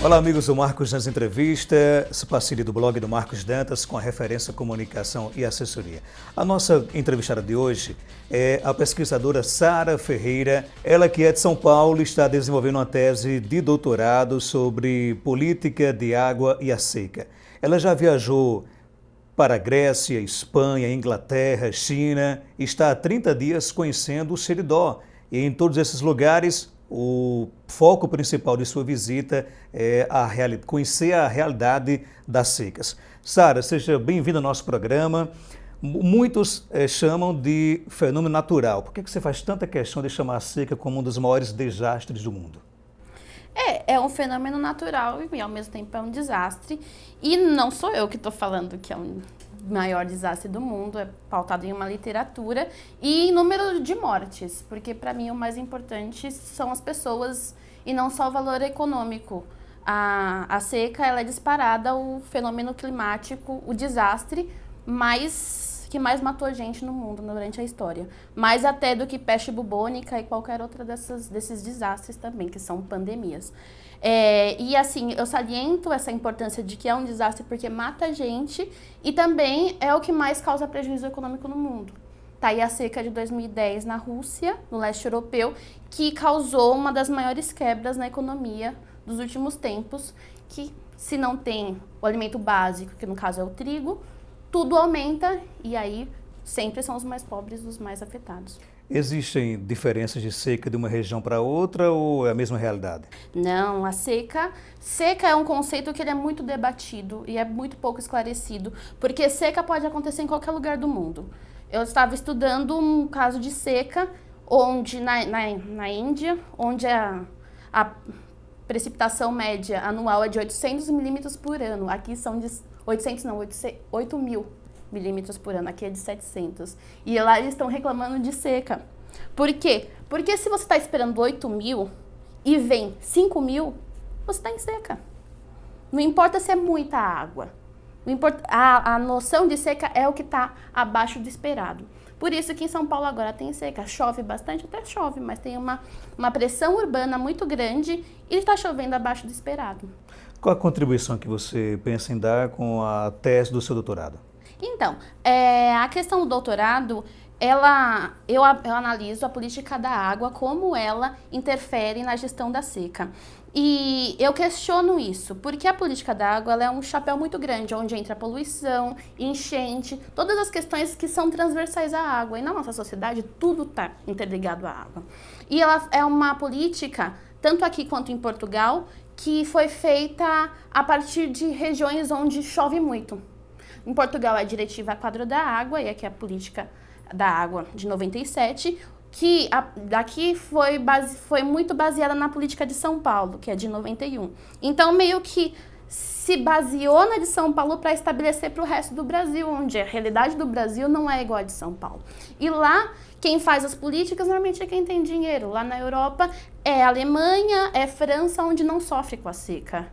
Olá, amigos do Marcos nas Entrevistas, essa parceria do blog do Marcos Dantas com a referência Comunicação e Assessoria. A nossa entrevistada de hoje é a pesquisadora Sara Ferreira, ela que é de São Paulo e está desenvolvendo uma tese de doutorado sobre política de água e a seca. Ela já viajou para a Grécia, Espanha, Inglaterra, China e está há 30 dias conhecendo o Seridó. E em todos esses lugares, o foco principal de sua visita é conhecer a realidade das secas. Sara, seja bem-vinda ao nosso programa. Muitos chamam de fenômeno natural. Por que você faz tanta questão de chamar a seca como um dos maiores desastres do mundo? É um fenômeno natural e ao mesmo tempo é um desastre. E não sou eu que estou falando que é um maior desastre do mundo, é pautado em uma literatura e em número de mortes, porque para mim o mais importante são as pessoas e não só o valor econômico. A seca, ela é disparada o fenômeno climático, o desastre que mais matou a gente no mundo durante a história. Mais até do que peste bubônica e qualquer outra desses desastres também, que são pandemias. E assim, eu saliento essa importância de que é um desastre porque mata a gente e também é o que mais causa prejuízo econômico no mundo. Tá aí a seca de 2010 na Rússia, no leste europeu, que causou uma das maiores quebras na economia dos últimos tempos, que se não tem o alimento básico, que no caso é o trigo, tudo aumenta e aí sempre são os mais pobres os mais afetados. Existem diferenças de seca de uma região para outra ou é a mesma realidade? Não, a seca é um conceito que ele é muito debatido e é muito pouco esclarecido, porque seca pode acontecer em qualquer lugar do mundo. Eu estava estudando um caso de seca onde na Índia, onde a precipitação média anual é de 800 milímetros por ano. Aqui são de 8 mil milímetros por ano, aqui é de 700. E lá eles estão reclamando de seca. Por quê? Porque se você está esperando 8 mil e vem 5 mil, você está em seca. Não importa se é muita água. Não importa, a noção de seca é o que está abaixo do esperado. Por isso que em São Paulo agora tem seca. Chove bastante, até chove, mas tem uma pressão urbana muito grande e está chovendo abaixo do esperado. Qual a contribuição que você pensa em dar com a tese do seu doutorado? Então, a questão do doutorado, eu analiso a política da água, como ela interfere na gestão da seca. E eu questiono isso, porque a política da água ela é um chapéu muito grande, onde entra poluição, enchente, todas as questões que são transversais à água. E na nossa sociedade, tudo está interligado à água. E ela é uma política, tanto aqui quanto em Portugal, que foi feita a partir de regiões onde chove muito. Em Portugal é a Diretiva Quadro da Água, e aqui é a Política da Água de 97, que daqui foi muito baseada na política de São Paulo, que é de 91. Então, meio que se baseou na de São Paulo para estabelecer para o resto do Brasil, onde a realidade do Brasil não é igual a de São Paulo. E lá, quem faz as políticas normalmente é quem tem dinheiro. Lá na Europa é a Alemanha, é a França, onde não sofre com a seca.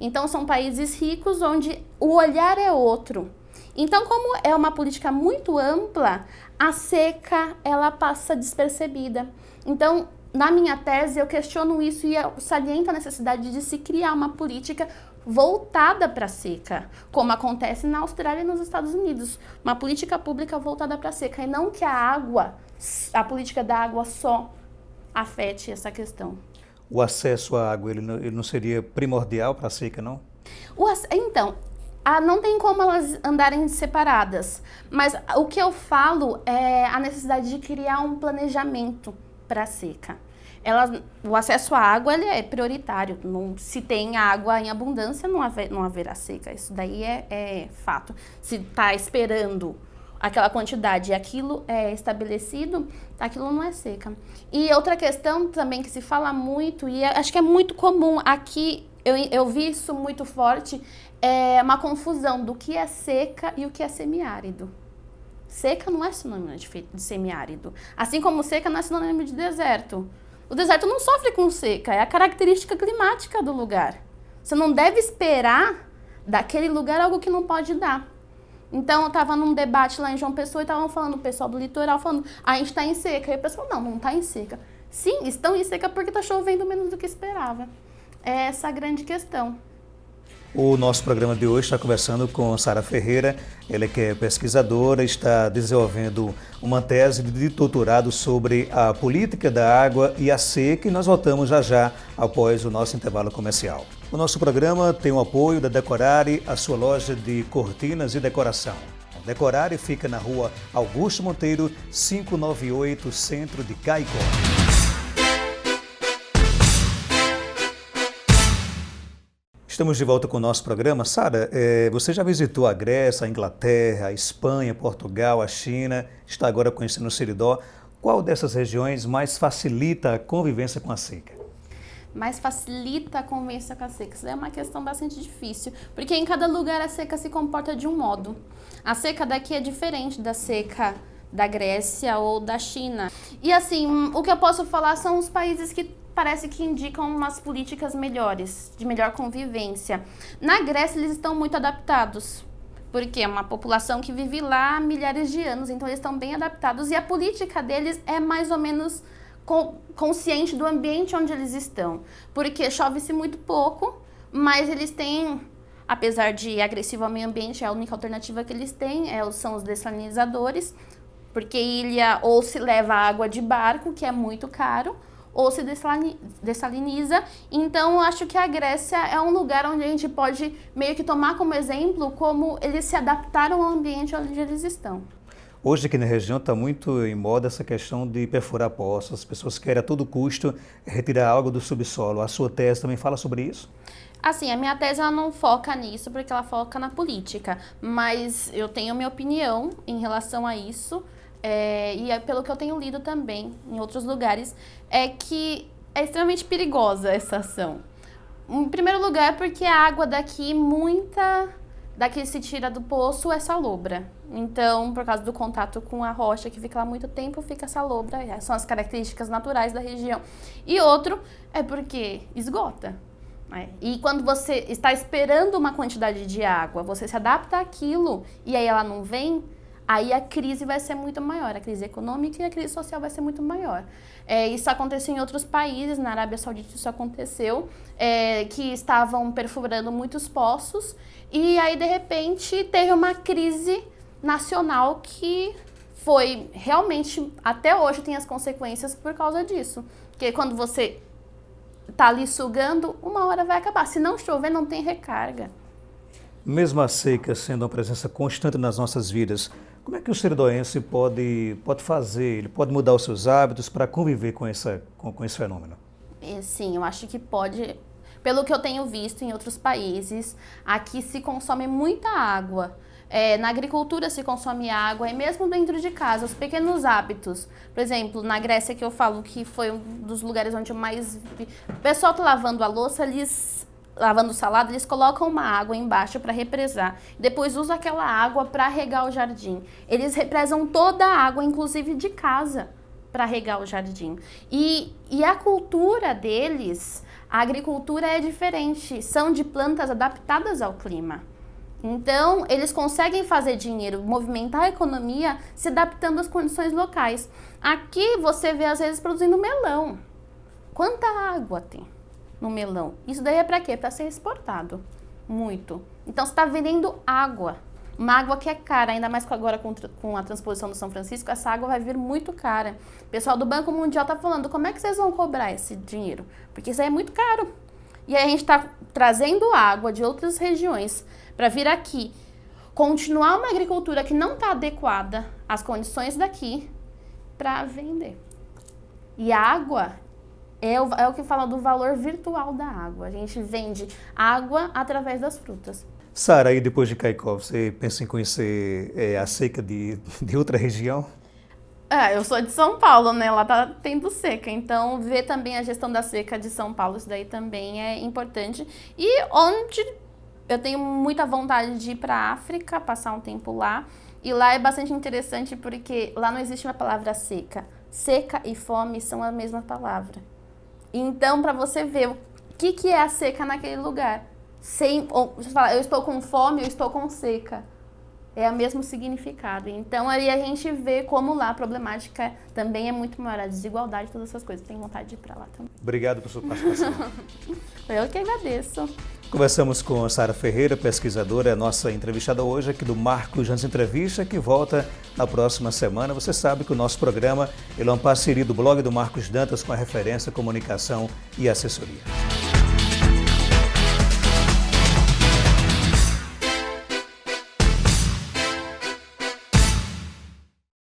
Então, são países ricos onde o olhar é outro. Então, como é uma política muito ampla, a seca, ela passa despercebida. Então, na minha tese, eu questiono isso e eu saliento a necessidade de se criar uma política voltada para a seca, como acontece na Austrália e nos Estados Unidos. Uma política pública voltada para a seca, e não que a política da água só afete essa questão. O acesso à água, ele não seria primordial para a seca, não? Então, não tem como elas andarem separadas, mas o que eu falo é a necessidade de criar um planejamento para a seca. O acesso à água ele é prioritário. Se tem água em abundância, não haverá seca. Isso daí é fato. Se está esperando aquela quantidade e aquilo é estabelecido, aquilo não é seca. E outra questão também que se fala muito, e acho que é muito comum aqui, eu vi isso muito forte, é uma confusão do que é seca e o que é semiárido. Seca não é sinônimo de semiárido. Assim como seca não é sinônimo de deserto. O deserto não sofre com seca, é a característica climática do lugar. Você não deve esperar daquele lugar algo que não pode dar. Então, eu estava num debate lá em João Pessoa e estavam falando, o pessoal do litoral falando, a gente está em seca. E o pessoal, não está em seca. Sim, estão em seca porque está chovendo menos do que esperava. É essa a grande questão. O nosso programa de hoje está conversando com Sara Ferreira, ela que é pesquisadora, está desenvolvendo uma tese de doutorado sobre a política da água e a seca, e nós voltamos já já após o nosso intervalo comercial. O nosso programa tem o apoio da Decorare, a sua loja de cortinas e decoração. Decorare fica na rua Augusto Monteiro, 598, centro de Caicó. Estamos de volta com o nosso programa. Sara, você já visitou a Grécia, a Inglaterra, a Espanha, Portugal, a China, está agora conhecendo o Seridó. Qual dessas regiões mais facilita a convivência com a seca? Mais facilita a convivência com a seca? Isso é uma questão bastante difícil, porque em cada lugar a seca se comporta de um modo. A seca daqui é diferente da seca da Grécia ou da China. E assim, o que eu posso falar são os países que parece que indicam umas políticas melhores, de melhor convivência. Na Grécia, eles estão muito adaptados, porque é uma população que vive lá há milhares de anos, então eles estão bem adaptados e a política deles é mais ou menos consciente do ambiente onde eles estão, porque chove-se muito pouco, mas eles têm, apesar de agressivo ao meio ambiente, a única alternativa que eles têm são os dessalinizadores, porque ilha ou se leva água de barco, que é muito caro, ou se dessaliniza. Então, eu acho que a Grécia é um lugar onde a gente pode meio que tomar como exemplo como eles se adaptaram ao ambiente onde eles estão. Hoje aqui na região está muito em moda essa questão de perfurar poços. As pessoas querem a todo custo retirar água do subsolo. A sua tese também fala sobre isso? Assim, a minha tese ela não foca nisso, porque ela foca na política. Mas eu tenho minha opinião em relação a isso. Pelo que eu tenho lido também em outros lugares, é que é extremamente perigosa essa ação. Em primeiro lugar, porque a água daqui, muita daqui que se tira do poço é salobra. Então, por causa do contato com a rocha que fica lá muito tempo, fica salobra. São as características naturais da região. E outro é porque esgota. E quando você está esperando uma quantidade de água, você se adapta àquilo e aí ela não vem, aí a crise vai ser muito maior, a crise econômica e a crise social vai ser muito maior. Isso aconteceu em outros países, na Arábia Saudita isso aconteceu, que estavam perfurando muitos poços e aí de repente teve uma crise nacional que foi realmente, até hoje tem as consequências por causa disso. Porque quando você está ali sugando, uma hora vai acabar. Se não chover, não tem recarga. Mesmo a seca sendo uma presença constante nas nossas vidas, como é que o seridoense pode fazer, ele pode mudar os seus hábitos para conviver com esse fenômeno? Sim, eu acho que pode. Pelo que eu tenho visto em outros países, aqui se consome muita água. Na agricultura se consome água e mesmo dentro de casa, os pequenos hábitos. Por exemplo, na Grécia, que eu falo que foi um dos lugares onde eu mais vi. O pessoal tá lavando a louça, lavando salada, eles colocam uma água embaixo para represar. Depois usam aquela água para regar o jardim. Eles represam toda a água, inclusive de casa, para regar o jardim. E a cultura deles, a agricultura é diferente. São de plantas adaptadas ao clima. Então, eles conseguem fazer dinheiro, movimentar a economia, se adaptando às condições locais. Aqui, você vê, às vezes, produzindo melão. Quanta água tem no melão? Isso daí é para quê? Para ser exportado. Muito. Então, você está vendendo água. Uma água que é cara, ainda mais agora com a transposição do São Francisco, essa água vai vir muito cara. O pessoal do Banco Mundial está falando, como é que vocês vão cobrar esse dinheiro? Porque isso aí é muito caro. E aí a gente está trazendo água de outras regiões para vir aqui, continuar uma agricultura que não está adequada às condições daqui para vender. E a água é o que fala do valor virtual da água. A gente vende água através das frutas. Sara, aí depois de Caicó, você pensa em conhecer a seca de outra região? Eu sou de São Paulo, né? Lá tá tendo seca, então ver também a gestão da seca de São Paulo, isso daí também é importante. E onde eu tenho muita vontade de ir para a África, passar um tempo lá. E lá é bastante interessante porque lá não existe uma palavra seca. Seca e fome são a mesma palavra. Então, para você ver o que é a seca naquele lugar. Você fala, eu estou com fome, eu estou com seca. é o mesmo significado. Então, aí a gente vê como lá a problemática também é muito maior, a desigualdade, todas essas coisas. Tenho vontade de ir para lá também. Obrigado por sua participação. Eu que agradeço. Conversamos com a Sara Ferreira, pesquisadora, nossa entrevistada hoje aqui do Marcos Dantas Entrevista, que volta na próxima semana. Você sabe que o nosso programa ele é uma parceria do blog do Marcos Dantas com a Referência Comunicação e Assessoria.